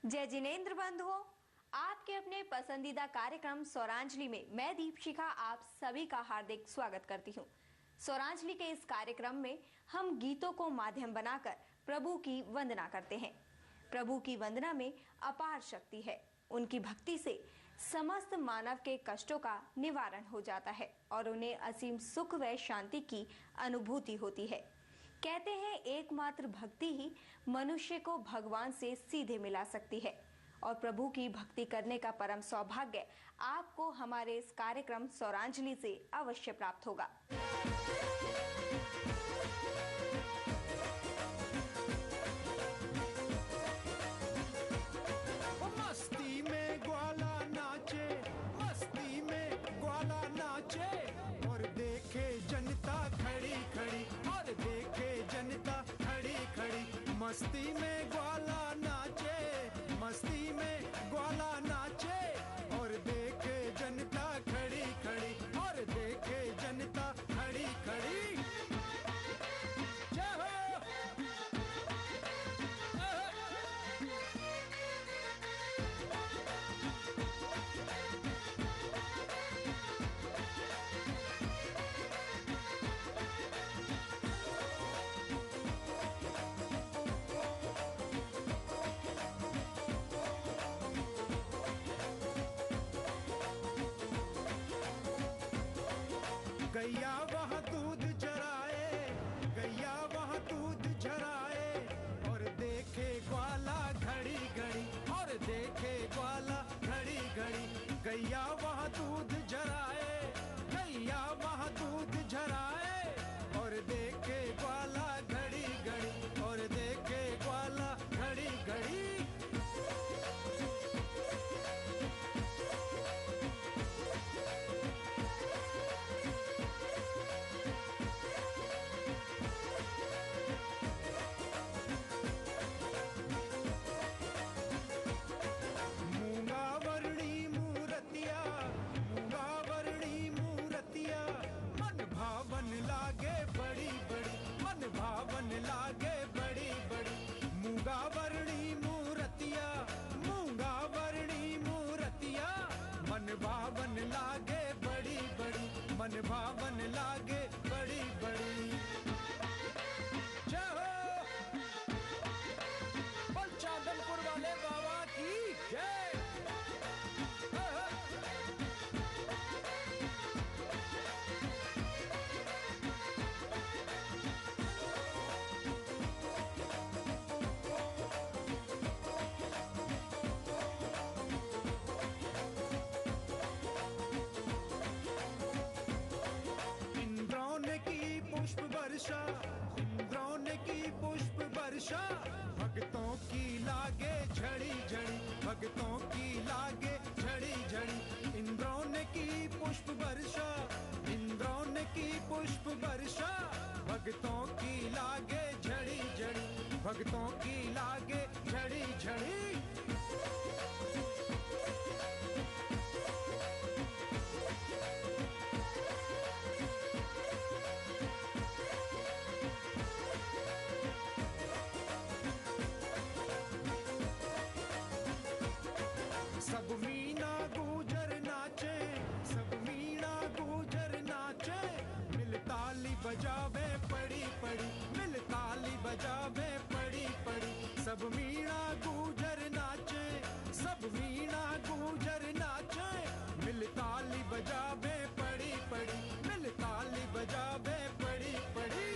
जय जिनेंद्र बंधुओं, आपके अपने पसंदीदा कार्यक्रम स्वरांजलि में मैं दीपशिखा आप सभी का हार्दिक स्वागत करती हूँ। स्वरांजलि के इस कार्यक्रम में हम गीतों को माध्यम बनाकर प्रभु की वंदना करते हैं। प्रभु की वंदना में अपार शक्ति है। उनकी भक्ति से समस्त मानव के कष्टों का निवारण हो जाता है और उन्हें असीम सुख व शांति की अनुभूति होती है। कहते हैं एकमात्र भक्ति ही मनुष्य को भगवान से सीधे मिला सकती है और प्रभु की भक्ति करने का परम सौभाग्य आपको हमारे इस कार्यक्रम स्वरांजलि से अवश्य प्राप्त होगा। मस्ती में ग्वाला नाचे, मस्ती में ग्वाला नाचे और देखे जनता खड़ी खड़ी, और देखे जनता खड़ी खड़ी। मस्ती में ग्वाला नाचे, मस्ती में ग्वाला नाचे और देखे जनता खड़ी खड़ी, और देखे जनता खड़ी खड़ी। गैया वहाँ दूध चराए, गैया वहाँ दूध चराए और देखे ग्वाला घड़ी घड़ी, और देखे ग्वाला घड़ी घड़ी। गैया वहाँ दूध चराए, गैया वहाँ दूध चराए और देखे ग्वाला घड़ी घड़ी, और देखे ग्वाला घड़ी घड़ी। भावन लागे बड़ी बड़ी मूंगा वर्णी मूर्तिया, मूंगा वर्णी मूर्तिया। मन भावन लागे बड़ी बड़ी, मन भावन लागे बड़ी बड़ी। जय हो बोल चांदनपुर वाले बाबा की जय। इंद्रों ने की पुष्प वर्षा, भक्तों की लागे झड़ी झड़ी, भक्तों की लागे झड़ी झड़ी। इंद्रों ने की पुष्प वर्षा, इंद्रों ने की पुष्प वर्षा, भक्तों की लागे झड़ी झड़ी, भक्तों की लागे झड़ी झड़ी। सब मीना गुजर नाचे, सब मीना गुजर नाचे, मिल ताली बजावे पड़ी पड़ी, मिल ताली बजावे पड़ी पड़ी। सब मीना गुजर नाचे, सब मीना गुजर नाचे, मिल ताली बजावे पड़ी पड़ी, मिल ताली बजावे पड़ी पड़ी।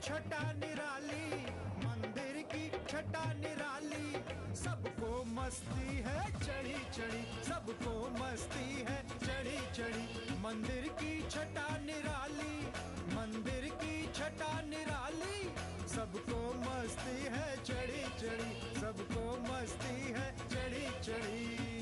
छटा निराली, मंदिर की छटा निराली। सबको मस्ती है चढ़ी चढ़ी, सबको मस्ती है चढ़ी चढ़ी। मंदिर की छटा निराली, मंदिर की छटा निराली। सबको मस्ती है चढ़ी चढ़ी, सबको मस्ती है चढ़ी चढ़ी।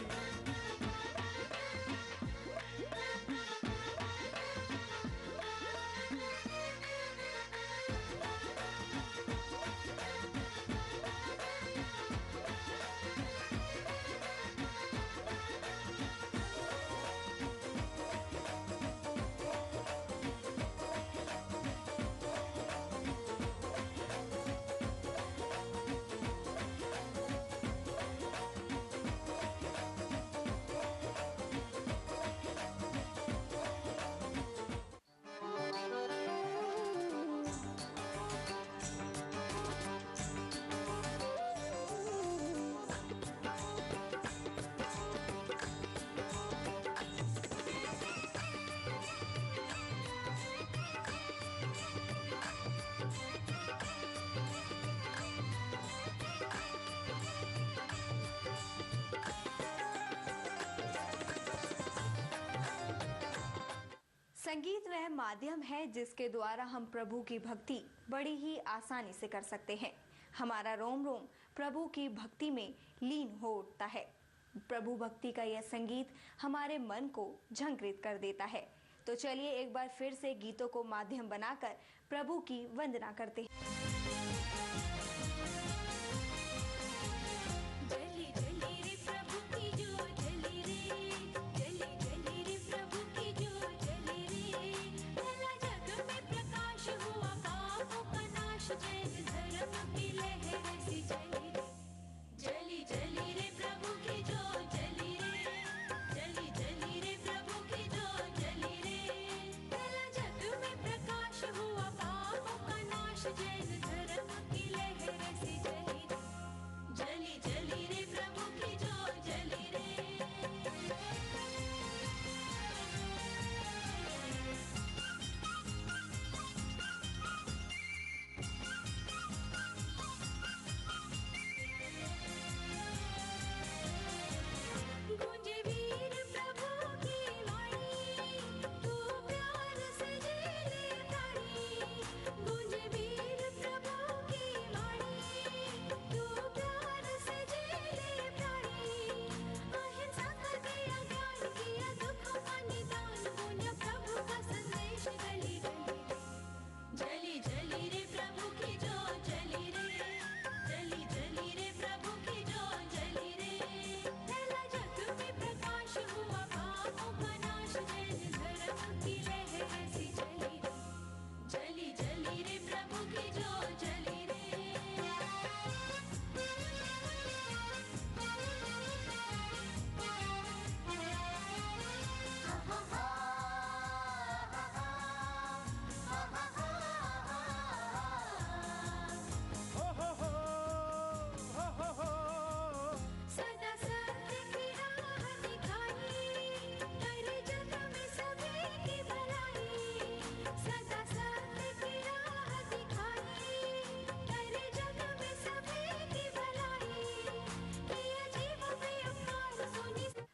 वह माध्यम है जिसके द्वारा हम प्रभु की भक्ति बड़ी ही आसानी से कर सकते हैं। हमारा रोम रोम प्रभु की भक्ति में लीन हो उठता है। प्रभु भक्ति का यह संगीत हमारे मन को झंकृत कर देता है। तो चलिए एक बार फिर से गीतों को माध्यम बनाकर प्रभु की वंदना करते हैं।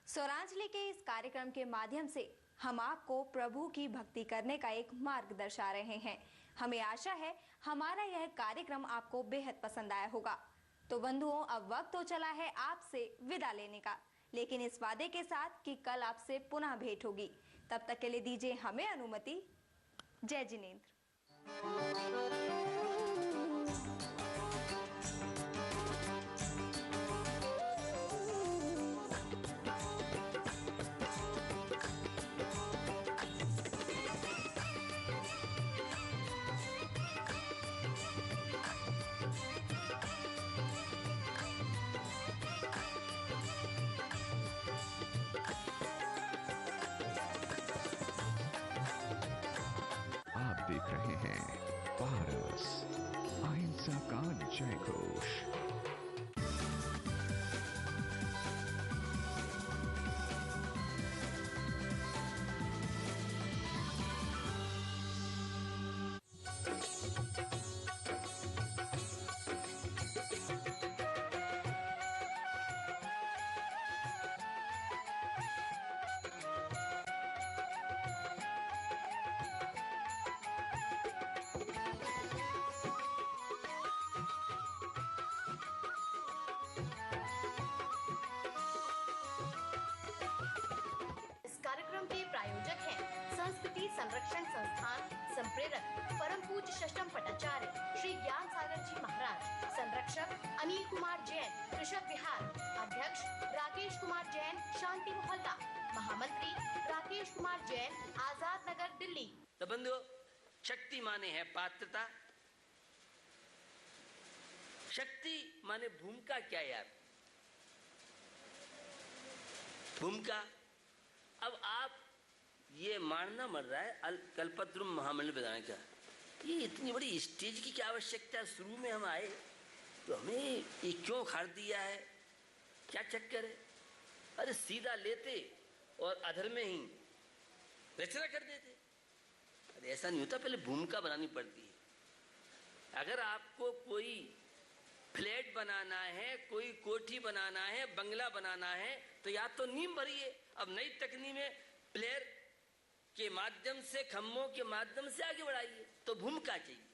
स्वरांजलि के इस कार्यक्रम के माध्यम से हम आपको प्रभु की भक्ति करने का एक मार्ग दर्शा रहे हैं। हमें आशा है हमारा यह कार्यक्रम आपको बेहद पसंद आया होगा। तो बंधुओं, अब वक्त हो चला है आपसे विदा लेने का, लेकिन इस वादे के साथ कि कल आपसे पुनः भेंट होगी। तब तक के लिए दीजिए हमें अनुमति। जय जिनेंद्र। देख रहे हैं पारस, अहिंसा का जय घोष। संरक्षण संस्थान संप्रेरक परम पूज्य षष्ठम पटाचार्य श्री ज्ञान सागर जी महाराज, संरक्षक अनिल कुमार जैन, कृषक विहार, अध्यक्ष राकेश कुमार जैन, शांति मोहल्ला, महामंत्री राकेश कुमार जैन, आजाद नगर, दिल्ली। तो बंधुओं, शक्ति माने है पात्रता। शक्ति माने भूमिका क्या यार? भूमिका। अब आप ये मानना मर रहा है कल्पद्रुम महामंडल बनाने का, ये इतनी बड़ी स्टेज की क्या आवश्यकता है? शुरू में हम आए तो हमें ये क्यों खाड़ दिया है? क्या चक्कर है? अरे सीधा लेते और अधर में ही रचना कर देते। अरे ऐसा नहीं होता, पहले भूमिका बनानी पड़ती है। अगर आपको कोई फ्लैट बनाना है, कोई कोठी बनाना है, बंगला बनाना है, तो या तो नींव भरिए। अब नई तकनीक में प्लेयर के माध्यम से, खम्भों के माध्यम से आगे बढ़ाइए। तो भूमिका चाहिए।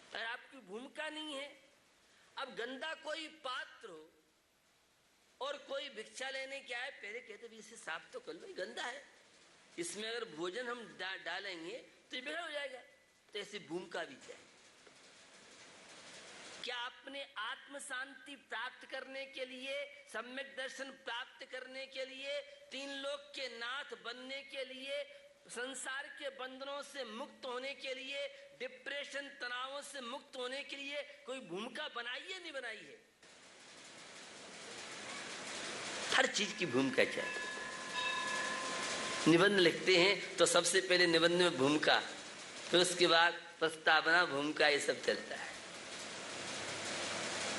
अगर आपकी भूमिका नहीं है, अब गंदा कोई पात्र हो और कोई भिक्षा लेने के आए, पहले कहते भी इसे साफ तो कर लो, गंदा है, इसमें अगर भोजन हम डालेंगे तो ये बिगड़ हो जाएगा। तो ऐसी भूमिका भी चाहिए। क्या अपने आत्म शांति प्राप्त करने के लिए, सम्यक दर्शन प्राप्त करने के लिए, तीन लोक के नाथ बनने के लिए, संसार के बंधनों से मुक्त होने के लिए, डिप्रेशन तनावों से मुक्त होने के लिए कोई भूमिका बनाई है, नहीं बनाई है? हर चीज की भूमिका चाहिए। निबंध लिखते हैं तो सबसे पहले निबंध में भूमिका, फिर उसके बाद प्रस्तावना, भूमिका, ये सब चलता है।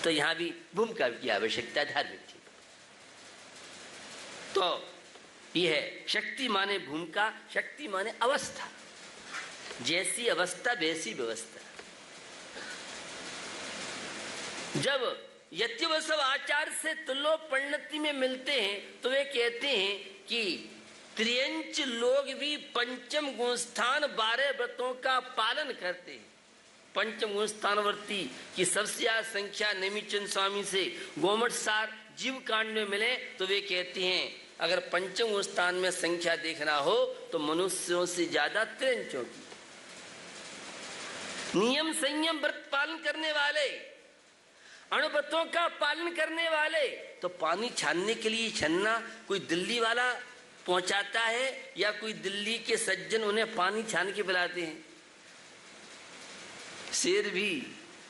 तो यहां भी भूमिका की आवश्यकता है धार्मिक चीज। तो ये है शक्ति माने भूमिका, शक्ति माने अवस्था। जैसी अवस्था वैसी व्यवस्था। जब यतिवसव आचार से तुल्यो परिणति में मिलते हैं तो वे कहते हैं कि त्रियंच लोग भी पंचम गुणस्थान 12 व्रतों का पालन करते हैं। पंचम गुणस्थान व्रती की सबसे ज्यादा संख्या नेमिचंद स्वामी से गोमठ सार जीव कांड में मिले तो वे कहते हैं अगर पंचम गुणस्थान में संख्या देखना हो तो मनुष्यों से ज्यादा त्रियंचों की। नियम संयम व्रत पालन करने वाले, अणुव्रतों का पालन करने वाले, तो पानी छानने के लिए छन्ना कोई दिल्ली वाला पहुंचाता है या कोई दिल्ली के सज्जन उन्हें पानी छान के पिलाते हैं? शेर भी,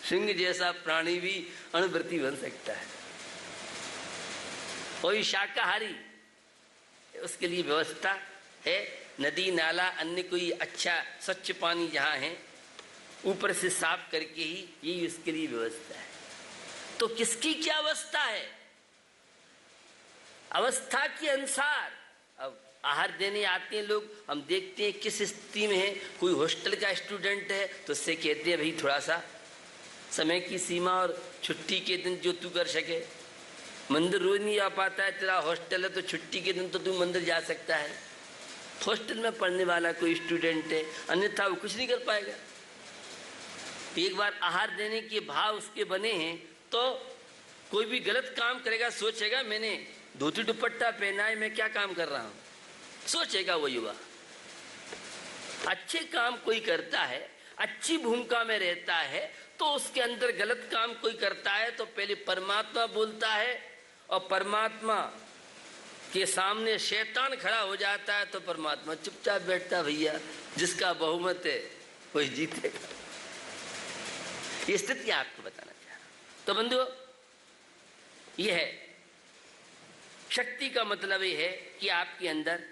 सिंह जैसा प्राणी भी अणुव्रती बन सकता है। कोई शाकाहारी, उसके लिए व्यवस्था है। नदी नाला अन्य कोई अच्छा स्वच्छ पानी जहां है ऊपर से साफ करके ही, यही उसके लिए व्यवस्था है। तो किसकी क्या अवस्था है? अवस्था के अनुसार अब आहार देने आते हैं लोग, हम देखते हैं किस स्थिति में है। कोई हॉस्टल का स्टूडेंट है तो उससे कहते हैं भाई थोड़ा सा समय की सीमा और छुट्टी के दिन जो तू कर सके। मंदिर रोज नहीं आ पाता है, तेरा हॉस्टल है तो छुट्टी के दिन तो तू मंदिर जा सकता है। हॉस्टल में पढ़ने वाला कोई स्टूडेंट है, अन्यथा वो कुछ नहीं कर पाएगा। एक बार आहार देने के भाव उसके बने हैं तो कोई भी गलत काम करेगा, सोचेगा मैंने धोती दुपट्टा पहना है, मैं क्या काम कर रहा हूं, सोचेगा वो युवा। अच्छे काम कोई करता है, अच्छी भूमिका में रहता है, तो उसके अंदर गलत काम कोई करता है तो पहले परमात्मा बोलता है और परमात्मा के सामने शैतान खड़ा हो जाता है तो परमात्मा चुपचाप बैठता, भैया जिसका बहुमत है वही जीतेगा। ये स्थिति आपको बताना चाह रहा हूं। तो बंधुओं, यह है शक्ति का मतलब ये है कि आपके अंदर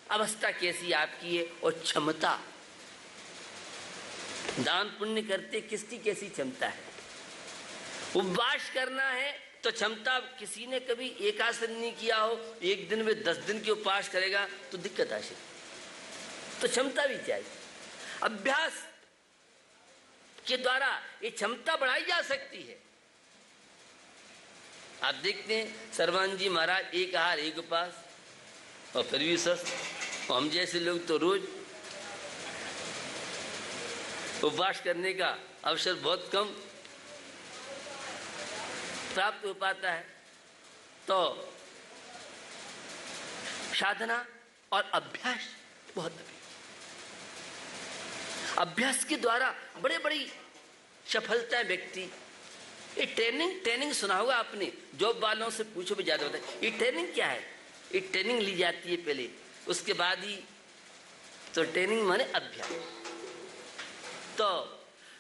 अवस्था कैसी आपकी है और क्षमता। दान पुण्य करते किसकी कैसी क्षमता है। उपवास करना है तो क्षमता, किसी ने कभी एकासन नहीं किया हो, एक दिन में 10 दिन के उपवास करेगा तो दिक्कत आ सकती। तो क्षमता भी चाहिए। अभ्यास के द्वारा ये क्षमता बढ़ाई जा सकती है। आप देखते हैं सर्वानंद जी महाराज एक आहार एक उपवास, और फिर भी स्वस्थ। हम जैसे लोग तो रोज उपवास करने का अवसर बहुत कम प्राप्त हो पाता है। तो साधना और अभ्यास बहुत अभी। अभ्यास के द्वारा बड़े बड़ी सफलता व्यक्ति, ये ट्रेनिंग सुना होगा आपने, जॉब वालों से पूछो भी ज्यादा बताए ये ट्रेनिंग क्या है। ये ट्रेनिंग ली जाती है पहले, उसके बाद ही तो ट्रेनिंग माने अभ्यास। तो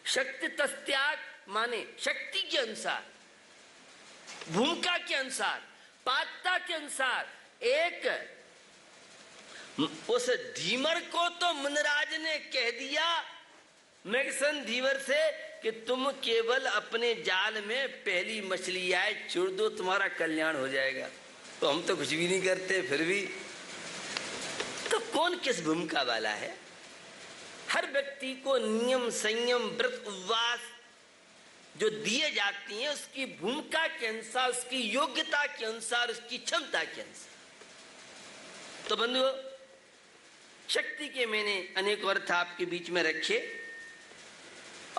शक्ति तस्त्याग माने शक्ति के अनुसार, भूमिका के अनुसार, पात्रता के अनुसार। एक उस धीमर को तो मुनराज ने कह दिया मैगसन धीवर से कि तुम केवल अपने जाल में पहली मछली आए छोड़ दो, तुम्हारा कल्याण हो जाएगा। तो हम तो कुछ भी नहीं करते फिर भी। तो कौन किस भूमिका वाला है? हर व्यक्ति को नियम संयम व्रत उपवास जो दिए जाती हैं उसकी भूमिका के अनुसार, उसकी योग्यता के अनुसार, उसकी क्षमता के अनुसार। तो बंधुओं, शक्ति के मैंने अनेक अर्थ आपके बीच में रखे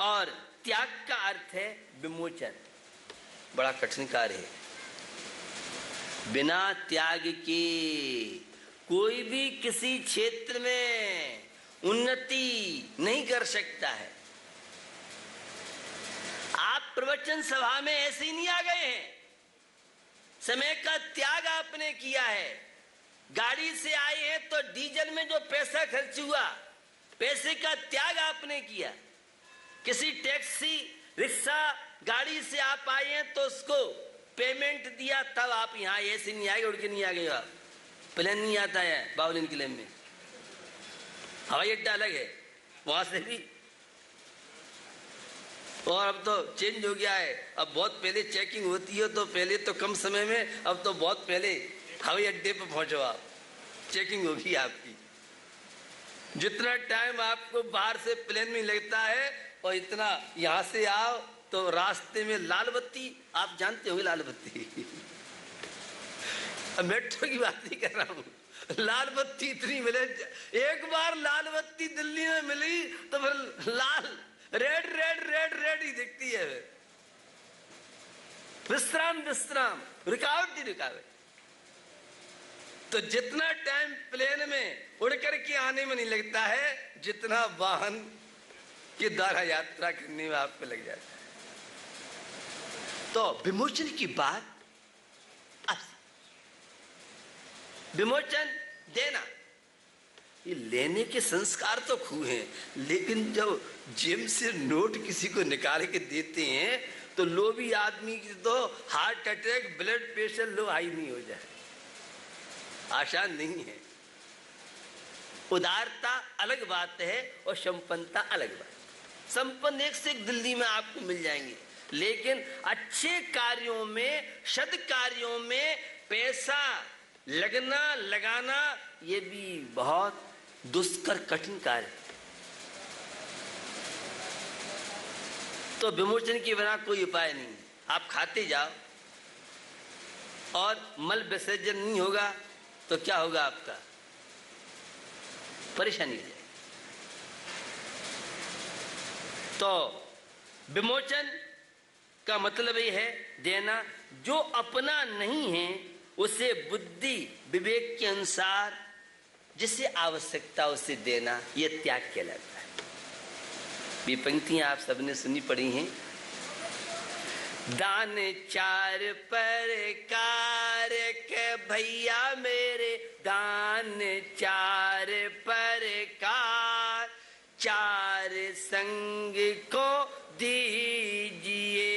और त्याग का अर्थ है विमोचन। बड़ा कठिन कार्य है। बिना त्याग के कोई भी किसी क्षेत्र में उन्नति नहीं कर सकता है। आप प्रवचन सभा में ऐसे ही नहीं आ गए हैं, समय का त्याग आपने किया है। गाड़ी से आए हैं तो डीजल में जो पैसा खर्च हुआ, पैसे का त्याग आपने किया। किसी टैक्सी रिक्शा गाड़ी से आप आए हैं तो उसको पेमेंट दिया, तब आप यहाँ ऐसे नहीं आए, उड़ के नहीं आ गए। आप प्लेन नहीं आता है बाउलिन किले में, हवाई अड्डा अलग है, वहां से भी। और अब तो चेंज हो गया है, अब बहुत पहले चेकिंग होती है, तो पहले तो कम समय में, अब तो बहुत पहले हवाई अड्डे पर पहुंचो आप, चेकिंग होगी आपकी। जितना टाइम आपको बाहर से प्लेन में लगता है और इतना यहां से आओ तो रास्ते में लाल बत्ती, आप जानते होंगे लाल बत्ती मेट्रो की बात नहीं कर रहा हूं, लाल बत्ती इतनी मिले। एक बार लाल बत्ती दिल्ली में मिली तो फिर लाल रेड रेड रेड रेड ही दिखती है। विश्राम विश्राम, रुकावट ही रुकावट। तो जितना टाइम प्लेन में उड़ करके आने में नहीं लगता है, जितना वाहन के द्वारा यात्रा करने में आपको लग जाता है। तो विमोचन की बात, विमोचन देना, ये लेने के संस्कार तो खूब हैं, लेकिन जब जेब से नोट किसी को निकाल के देते हैं तो लोभी आदमी की तो heart attack, blood pressure low high नहीं हो जाए, आसान नहीं है। उदारता अलग बात है और संपन्नता अलग बात। संपन्न एक से एक दिल्ली में आपको मिल जाएंगे, लेकिन अच्छे कार्यों में, सद कार्यों में पैसा लगना लगाना ये भी बहुत दुष्कर कठिन कार्य। तो विमोचन के बिना कोई उपाय नहीं। आप खाते जाओ और मल विसर्जन नहीं होगा तो क्या होगा, आपका परेशानी हो जाएगी। तो विमोचन का मतलब ये है देना। जो अपना नहीं है उसे बुद्धि विवेक के अनुसार जिसे आवश्यकता उसे देना, यह त्याग कहलाता है। ये पंक्तियां आप सबने सुनी पढ़ी हैं। दान चार प्रकार के भैया मेरे, दान चार प्रकार, चार संग को दीजिए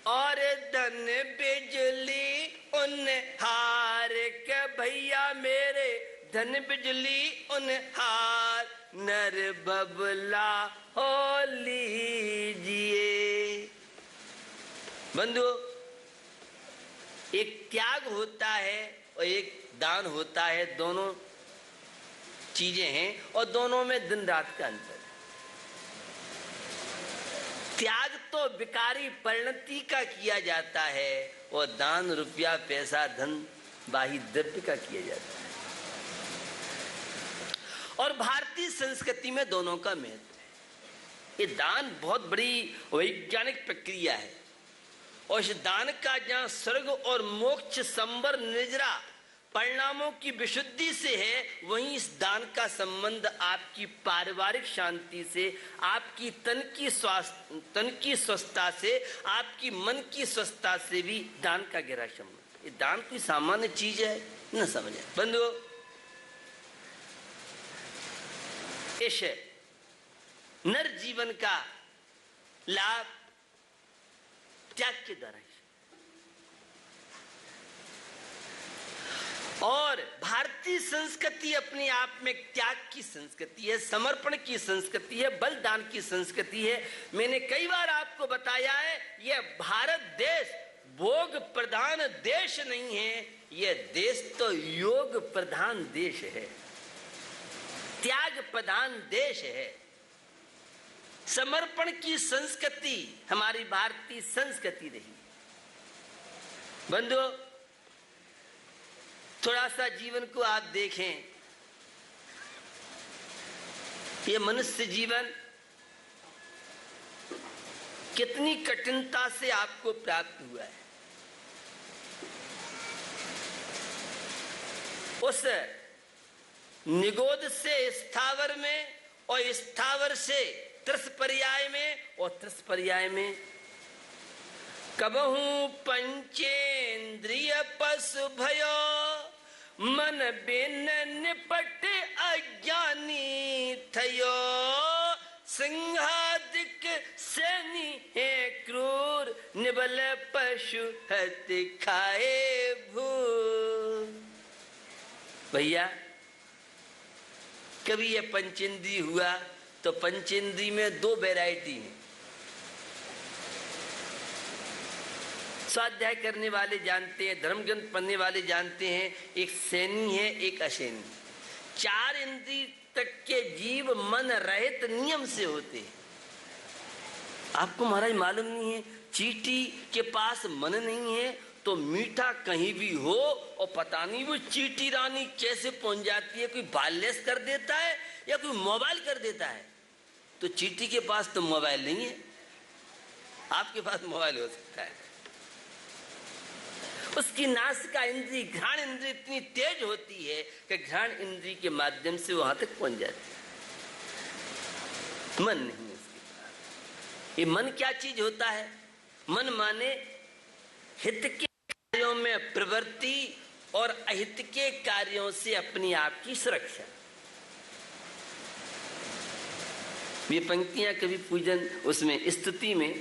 और धन बिजली उन हार के भैया मेरे, धन बिजली उन हार, नर बबला हो लीजिए। बंधु, एक त्याग होता है और एक दान होता है, दोनों चीजें हैं और दोनों में दिन रात का अंतर है। त्याग तो विकारी परिणति का किया जाता है और दान रुपया पैसा धन बाही द्रव्य का किया जाता है। और भारतीय संस्कृति में दोनों का महत्व है। ये दान बहुत बड़ी वैज्ञानिक प्रक्रिया है और इस दान का जहां स्वर्ग और मोक्ष संबर निजरा परिणामों की विशुद्धि से है, वहीं इस दान का संबंध आपकी पारिवारिक शांति से, आपकी तन की स्वस्थता से, आपकी मन की स्वस्थता से भी दान का गहरा संबंध। ये दान कोई सामान्य चीज है न समझे बंधुओं। इस नर जीवन का लाभ त्याग के द्वारा है। और भारतीय संस्कृति अपने आप में त्याग की संस्कृति है, समर्पण की संस्कृति है, बलिदान की संस्कृति है। मैंने कई बार आपको बताया है, यह भारत देश भोग प्रधान देश नहीं है, यह देश तो योग प्रधान देश है, त्याग प्रधान देश है। समर्पण की संस्कृति हमारी भारतीय संस्कृति रही। बंधुओं, थोड़ा सा जीवन को आप देखें ये मनुष्य जीवन कितनी कठिनता से आपको प्राप्त हुआ है। उस निगोद से स्थावर में और स्थावर से त्रस पर्याय में और त्रस पर्याय में कबहू पंचेंद्रिय पशु भयो मन बिन निपट अज्ञानी थयो सिंहादिक सैनी है क्रूर निबल पशु हत्या खाए भूल। भैया कभी ये पंचेंद्री हुआ तो पंचेंद्री में दो वैरायटी है। स्वाध्याय करने वाले जानते हैं, धर्म ग्रंथ पढ़ने वाले जानते हैं, एक सैनी है एक अशैनी। चार इंद्रिय तक के जीव मन रहित नियम से होते हैं। आपको महाराज मालूम नहीं है, चींटी के पास मन नहीं है तो मीठा कहीं भी हो और पता नहीं वो चींटी रानी कैसे पहुंच जाती है। कोई बालेस कर देता है या कोई मोबाइल कर देता है। तो चींटी के पास तो मोबाइल नहीं है, आपके पास मोबाइल हो सकता है। उसकी नासिका इंद्री घ्राण इंद्री इतनी तेज होती है कि घ्राण इंद्री के माध्यम से वहां तक पहुंच जाती है। मन नहीं है उसके पास। ये मन क्या चीज होता है? मन माने हित के कार्यों में प्रवृत्ति और अहित के कार्यों से अपनी आप की सुरक्षा। ये पंक्तियां कवि पूजन उसमें स्तुति में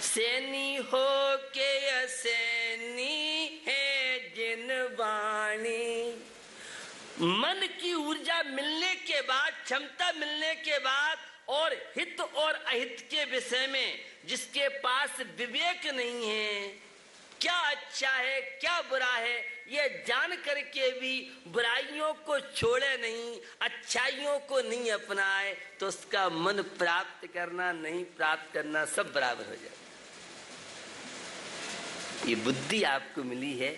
सैनी हो के सैनी है जिन वाणी। मन की ऊर्जा मिलने के बाद, क्षमता मिलने के बाद और हित और अहित के विषय में जिसके पास विवेक नहीं है, क्या अच्छा है क्या बुरा है ये जान करके भी बुराइयों को छोड़े नहीं, अच्छाइयों को नहीं अपनाए, तो उसका मन प्राप्त करना नहीं प्राप्त करना सब बराबर हो जाए। ये बुद्धि आपको मिली है,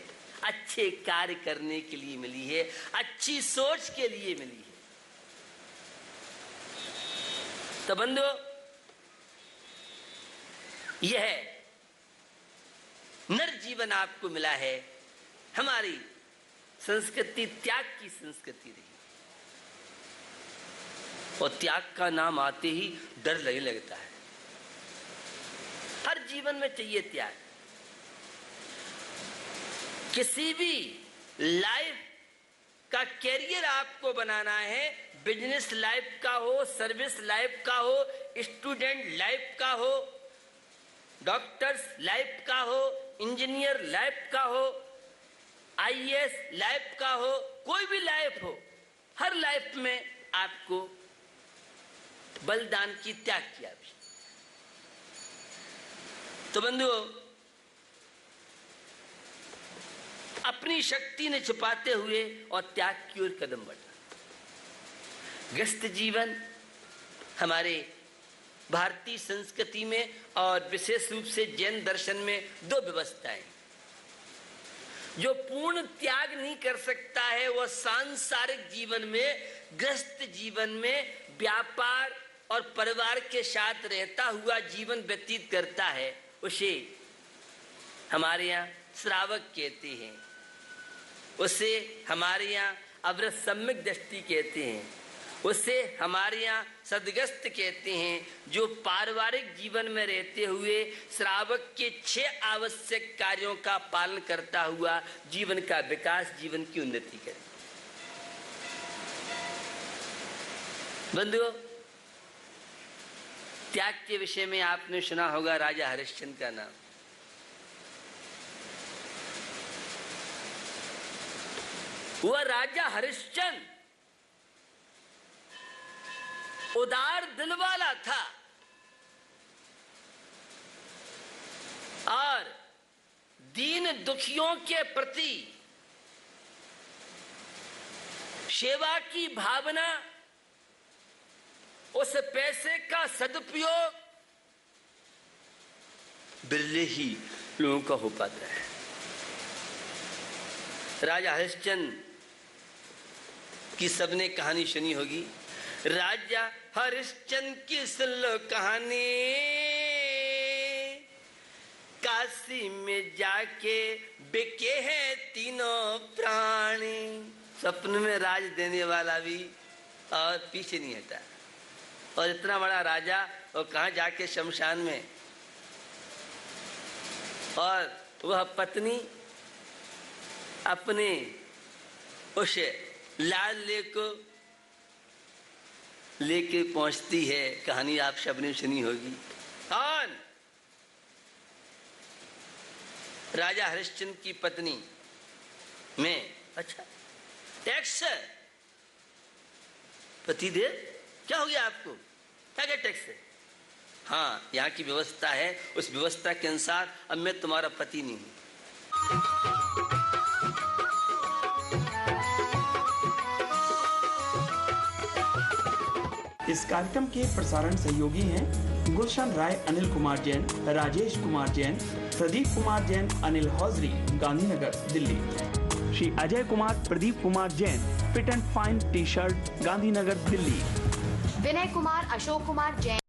अच्छे कार्य करने के लिए मिली है, अच्छी सोच के लिए मिली है। तो बंधु, यह नर जीवन आपको मिला है। हमारी संस्कृति त्याग की संस्कृति रही और त्याग का नाम आते ही डर लगने लगता है। हर जीवन में चाहिए त्याग। किसी भी लाइफ का कैरियर आपको बनाना है, बिजनेस लाइफ का हो, सर्विस लाइफ का हो, स्टूडेंट लाइफ का हो, डॉक्टर्स लाइफ का हो, इंजीनियर लाइफ का हो, आईएएस लाइफ का हो, कोई भी लाइफ हो, हर लाइफ में आपको बलिदान की त्याग किया भी। तो बंधुओं, अपनी शक्ति ने छिपाते हुए और त्याग की ओर कदम बढ़ा। गृहस्थ जीवन हमारे भारतीय संस्कृति में और विशेष रूप से जैन दर्शन में दो व्यवस्थाएं। जो पूर्ण त्याग नहीं कर सकता है वह सांसारिक जीवन में, गृहस्थ जीवन में व्यापार और परिवार के साथ रहता हुआ जीवन व्यतीत करता है, उसे हमारे यहाँ श्रावक कहते हैं, उसे हमारे यहाँ अवृत सम्यक दृष्टि कहते हैं, उसे हमारे यहाँ सदगस्त कहते हैं। जो पारिवारिक जीवन में रहते हुए श्रावक के 6 आवश्यक कार्यों का पालन करता हुआ जीवन का विकास, जीवन की उन्नति करे। बंधुओं, त्याग के विषय में आपने सुना होगा राजा हरिश्चंद्र का नाम। वह राजा हरिश्चंद्र उदार दिल वाला था और दीन दुखियों के प्रति सेवा की भावना, उस पैसे का सदुपयोग बिरले ही लोगों का हो पाता है। राजा हरिश्चंद्र की सबने कहानी सुनी होगी। राजा हरिश्चंद्र की सुन लो कहानी, काशी में जाके बिके हैं तीनों प्राणी। सपन में राज देने वाला भी और पीछे नहीं हटा, और इतना बड़ा राजा और कहाँ जाके शमशान में, और वह पत्नी अपने उस लाडले को लेके पहुंचती है। कहानी आप सबने सुनी होगी। कौन? राजा हरिश्चंद्र की पत्नी में। अच्छा, टैक्स पतिदेव, क्या हो गया आपको? क्या टैक्स है? हाँ, यहाँ की व्यवस्था है, उस व्यवस्था के अनुसार अब मैं तुम्हारा पति नहीं हूं। इस कार्यक्रम के प्रसारण सहयोगी हैं Gulshan Rai, Anil Kumar Jain, Rajesh Kumar Jain, Pradeep Kumar Jain, Anil hosiery, Gandhinagar, Delhi. Shri Ajay Kumar, Pradeep Kumar Jain, fit and fine T shirt, Gandhinagar, Delhi. Vinay Kumar, Ashok Kumar Jain,